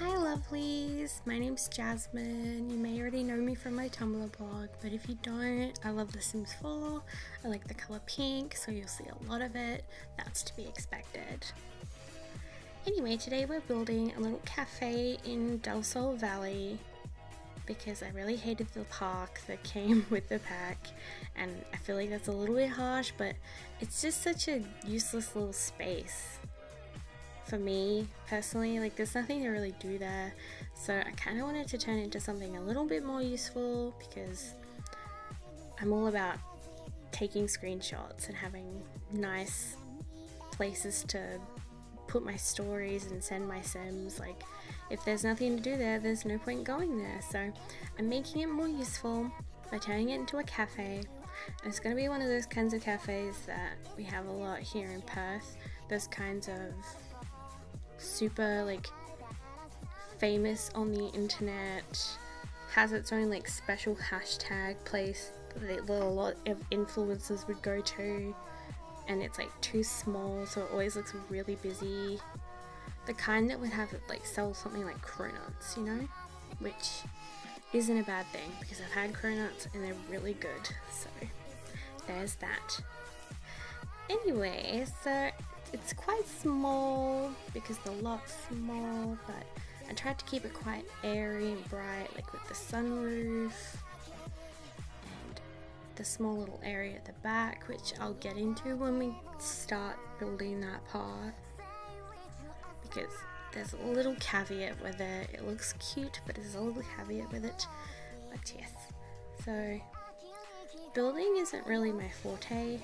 Hi lovelies, my name's Jasmine. You may already know me from my Tumblr blog, but if you don't, I love The Sims 4. I like the color pink, so you'll see a lot of it. That's to be expected. Anyway, today we're building a little cafe in Del Sol Valley because I really hated the park that came with the pack, and I feel like that's a little bit harsh, but it's just such a useless little space. For me personally, like there's nothing to really do there, so I kind of wanted to turn it into something a little bit more useful because I'm all about taking screenshots and having nice places to put my stories and send my sims. Like if there's nothing to do there, there's no point going there, so I'm making it more useful by turning it into a cafe. And it's going to be one of those kinds of cafes that we have a lot here in Perth, those kinds of super like famous on the internet, has its own like special hashtag place that a lot of influencers would go to, and it's like too small so it always looks really busy. The kind that would have it like sell something like cronuts, you know, which isn't a bad thing because I've had cronuts and they're really good, so there's that. Anyway, so it's quite small because the lot's small, but I tried to keep it quite airy and bright, like with the sunroof and the small little area at the back, which I'll get into when we start building that part, because there's a little caveat with it. It looks cute, but there's a little caveat with it. But yes, so building isn't really my forte.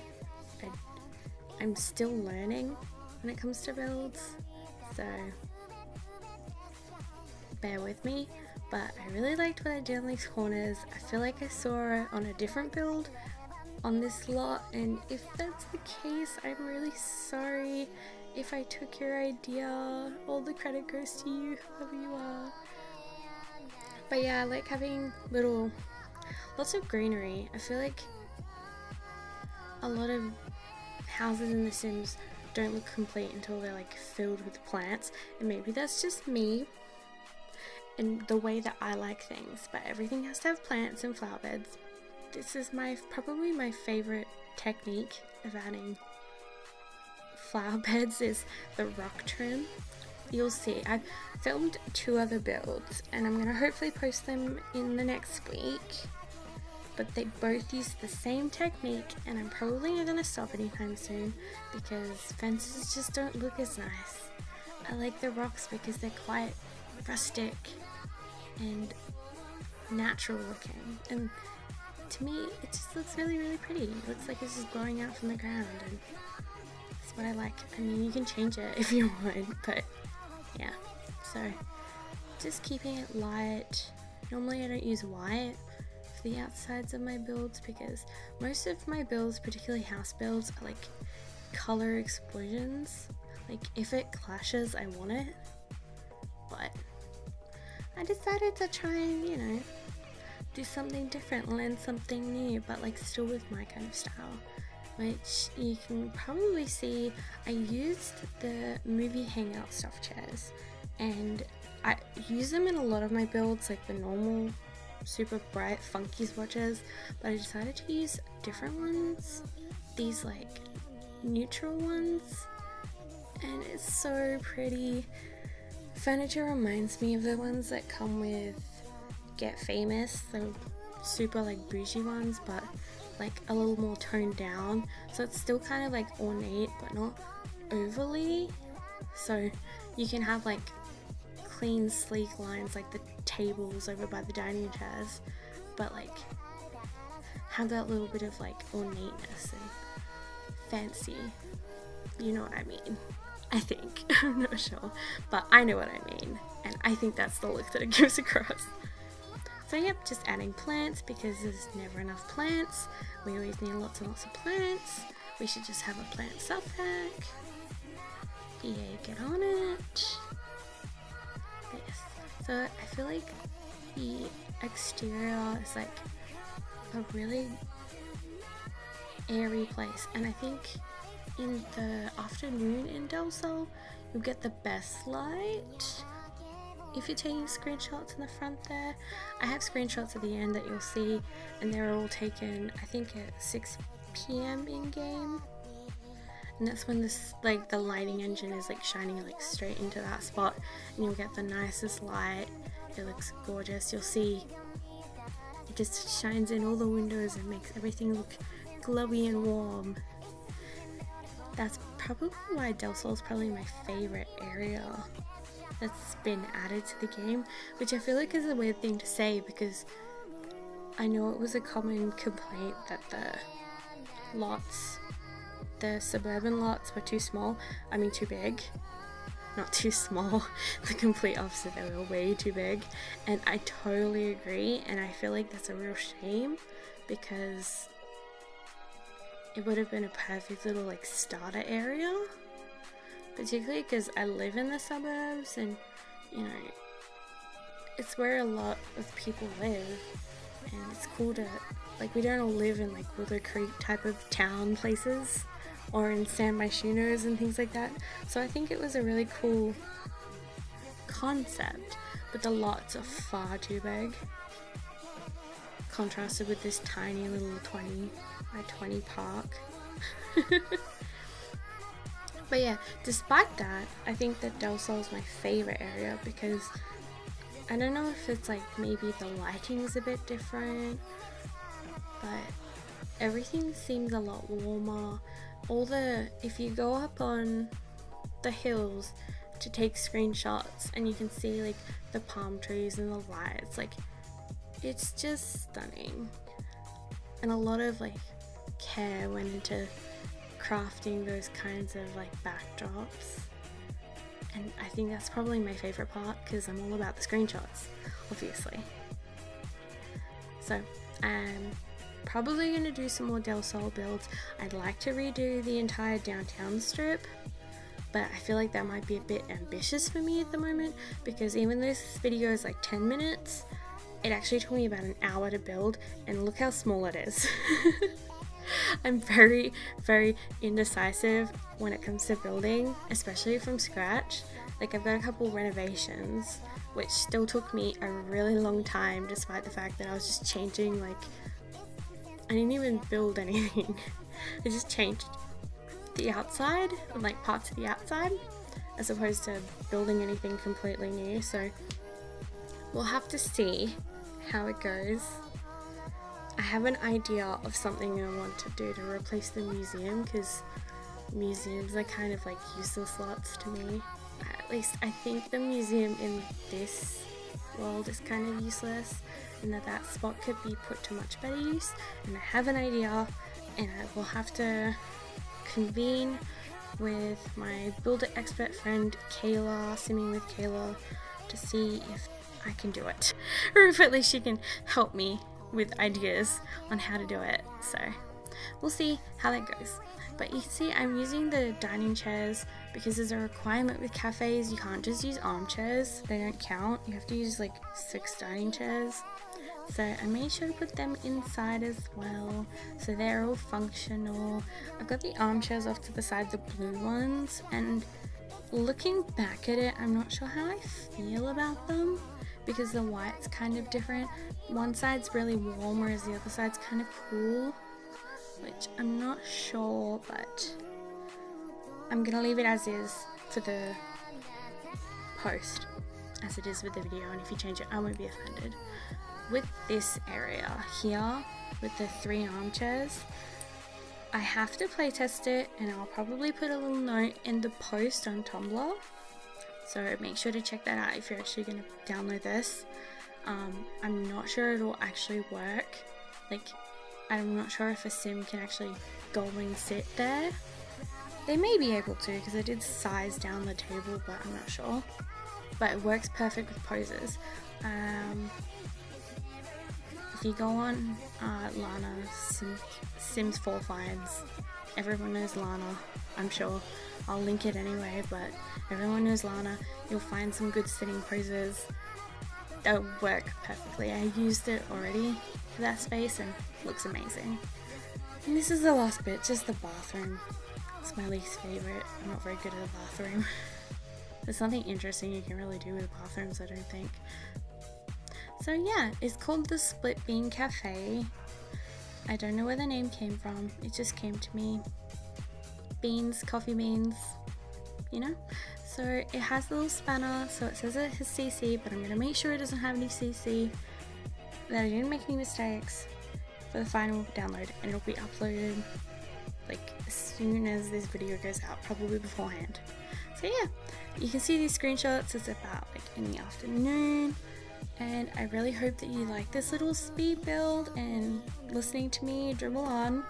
I'm still learning when it comes to builds, so bear with me, but I really liked what I did on these corners. I feel like I saw it on a different build on this lot, and if that's the case, I'm really sorry if I took your idea. All the credit goes to you, whoever you are. But yeah, I like having lots of greenery. I feel like a lot of houses in The Sims don't look complete until they're like filled with plants, and maybe that's just me and the way that I like things, but everything has to have plants and flower beds. This is probably my favorite technique of adding flower beds is the rock trim. You'll see I've filmed 2 other builds and I'm gonna hopefully post them in the next week, but they both use the same technique, and I'm probably not going to stop anytime soon because fences just don't look as nice. I like the rocks because they're quite rustic and natural looking, and to me it just looks really, really pretty. It looks like it's just growing out from the ground, and that's what I like. I mean, you can change it if you want, but yeah, so just keeping it light. Normally I don't use white the outsides of my builds because most of my builds, particularly house builds, are like color explosions. Like if it clashes, I want it, but I decided to try and, you know, do something different, learn something new, but like still with my kind of style, which you can probably see. I used the movie hangout stuffed chairs, and I use them in a lot of my builds, like the normal super bright funky swatches, but I decided to use different ones, these like neutral ones, and it's so pretty. Furniture reminds me of the ones that come with Get Famous, the super like bougie ones, but like a little more toned down, so it's still kind of like ornate but not overly, so you can have like clean sleek lines like the tables over by the dining chairs, but like have that little bit of like ornateness and fancy, you know what I mean, I think. I'm not sure, but I know what I mean, and I think that's the look that it gives across. So yep, just adding plants because there's never enough plants. We always need lots and lots of plants. We should just have a plant stuff pack. EA, get on it. Yes. So I feel like the exterior is like a really airy place, and I think in the afternoon in Del Sol you'll get the best light, if you're taking screenshots in the front there. I have screenshots at the end that you'll see, and they're all taken, I think, at 6 p.m. in game. And that's when this, like, the lighting engine is like shining like straight into that spot, and you'll get the nicest light. It looks gorgeous. You'll see it just shines in all the windows and makes everything look glowy and warm. That's probably why Del Sol is probably my favorite area that's been added to the game, which I feel like is a weird thing to say, because I know it was a common complaint that the suburban lots were too small. I mean too big. Not too small, the complete opposite, they were way too big. And I totally agree, and I feel like that's a real shame, because it would have been a perfect little like starter area, particularly because I live in the suburbs, and you know, it's where a lot of people live, and it's cool to, like, we don't all live in like Willow Creek type of town places, or in San Myshuno's and things like that. So I think it was a really cool concept, but the lots are far too big, contrasted with this tiny little 20 by 20 park. But yeah, despite that, I think that Del Sol is my favorite area, because I don't know if it's like maybe the lighting's a bit different, but everything seems a lot warmer. If you go up on the hills to take screenshots, and you can see like the palm trees and the lights, like, it's just stunning. And a lot of like care went into crafting those kinds of like backdrops, and I think that's probably my favorite part, because I'm all about the screenshots, obviously. So I'm probably going to do some more Del Sol builds. I'd like to redo the entire downtown strip, but I feel like that might be a bit ambitious for me at the moment, because even though this video is like 10 minutes, it actually took me about an hour to build, and look how small it is. I'm very, very indecisive when it comes to building, especially from scratch. Like, I've got a couple renovations, which still took me a really long time, despite the fact that I was just changing, like, I didn't even build anything. I just changed the outside, and like parts of the outside, as opposed to building anything completely new. So we'll have to see how it goes. I have an idea of something I want to do to replace the museum, because museums are kind of like useless lots to me. At least I think the museum in this world is kind of useless, and that spot could be put to much better use. And I have an idea, and I will have to convene with my builder expert friend Kayla, Simming with Kayla, to see if I can do it, or if at least she can help me with ideas on how to do it. So we'll see how that goes. But you see, I'm using the dining chairs because there's a requirement with cafes. You can't just use armchairs, they don't count. You have to use like 6 dining chairs. So I made sure to put them inside as well, so they're all functional. I've got the armchairs off to the side, the blue ones, and looking back at it, I'm not sure how I feel about them, because the white's kind of different. One side's really warm, whereas the other side's kind of cool, which I'm not sure, but I'm gonna leave it as is for the post, as it is with the video, and if you change it, I won't be offended. With this area here, with the 3 armchairs, I have to playtest it, and I'll probably put a little note in the post on Tumblr, so make sure to check that out if you're actually going to download this. I'm not sure it'll actually work. Like, I'm not sure if a sim can actually go and sit there. They may be able to, because I did size down the table, but I'm not sure. But it works perfect with poses. If you go on Lana Sims 4 Finds, everyone knows Lana, I'm sure. I'll link it anyway, but everyone knows Lana. You'll find some good sitting poses that work perfectly. I used it already for that space and it looks amazing. And this is the last bit, just the bathroom. It's my least favorite. I'm not very good at the bathroom. There's nothing interesting you can really do with bathrooms, I don't think. So yeah, it's called the Split Bean Cafe. I don't know where the name came from, it just came to me. Beans, coffee beans, you know? So it has a little spanner, so it says it has CC, but I'm gonna make sure it doesn't have any CC, that I didn't make any mistakes for the final download, and it'll be uploaded like as soon as this video goes out, probably beforehand. So yeah, you can see these screenshots. It's about like in the afternoon, and I really hope that you like this little speed build and listening to me dribble on,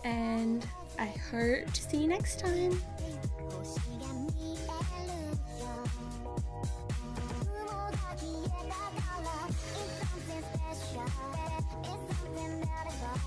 and I hope to see you next time. It's something that I got.